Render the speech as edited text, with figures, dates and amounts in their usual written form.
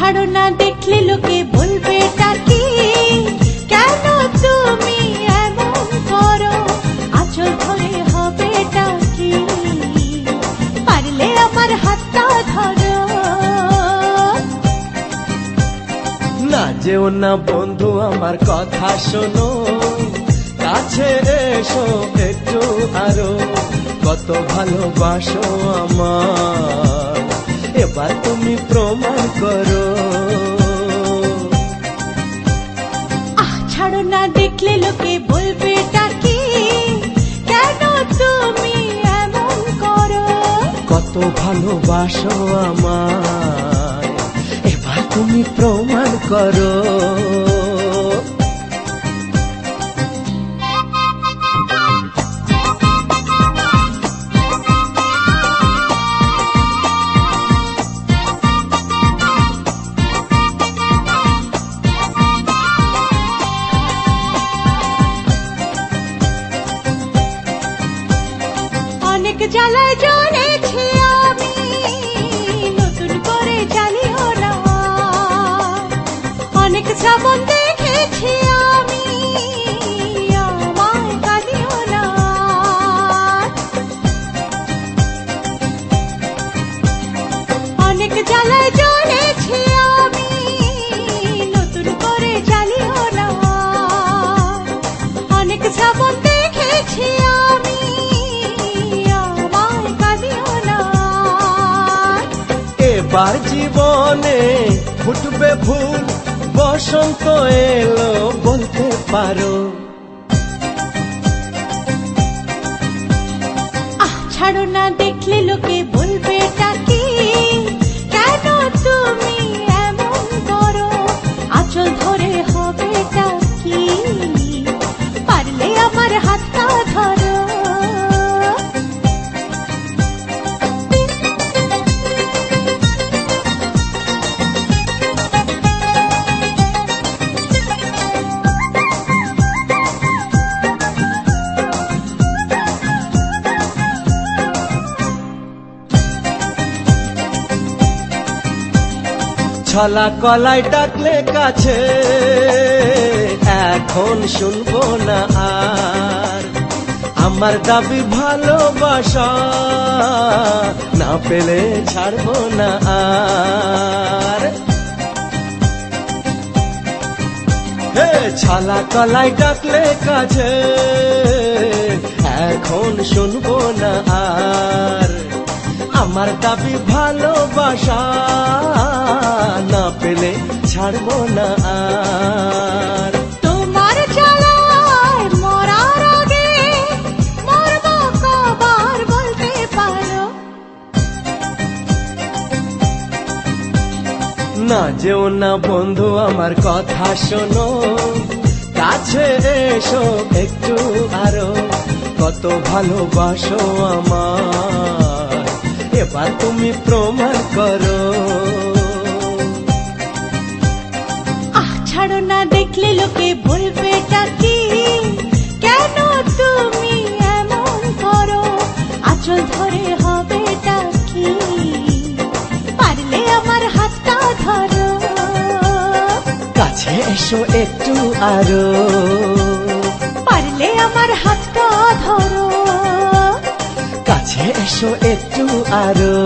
ছাড়ো না, দেখলে লোকে বলবে টাকি, কেন তুমি এমন করো, আঁচল ধরে হবে টাকি, পারলে আমার হাতটা ধরো। না যেও না বন্ধু, আমার কথা শোনো, কাছে এসো একটু আরো, কত ভালোবাসো আমার, এবার তুমি প্রমাণ করো। ছাড়ো না, দেখলে লোকে বলবে টাকি, কেন তুমি এমন করো, কত ভালোবাসো আমার, এবার তুমি প্রমাণ করো। অনেক জ্বালায় জ্বলেছি আমি, নতুন করে জ্বালিও না, অনেক শ্রাবণ দেখেছি আমি, আমায় কাঁদিও না। অনেক জ্বালায় জ্বলেছি আমি, নতুন করে জ্বালিও না, অনেক শ্রাবণ দেখেছি আমি, এবার জীবনে ফুটবে ফুল, বসন্ত এলো বলতে পারো। ছাড়ো না, দেখলে লোকে বলবে টাকি, কেন তুমি এমন করো, আঁচল ধরে হবে টাকি, পারলে আমার হাতটা ধরো। ছলা কলাই ডাকলে কাছে, এখন শুনবো না আর, আমার দাবি ভালোবাসা, না পেলে ছাড়বো না আর। হে ছলা কলাই ডাকলে কাছে, এখন শুনবো না আর, আমার দাবি ভালোবাসা, না পেলে ছাড়বো না আর। তোমার জ্বালায় মরার আগে মরবো কবার বলতে পারো। না যেও না বন্ধু, আমার কথা শোনো, কাছে এসো একটু আরো, কত ভালোবাসো আমার, এবার তুমি প্রমাণ করো। ছাড়ো না, দেখলে লোকে বলবে টাকি, কেন তুমি এমন করো, আঁচল ধরে হবে টাকি, পারলে আমার হাতটা ধরো। কাছে এসো একটু আরো, পারলে আমার হাতটা ধরো। কাছে এসো একটু আরো।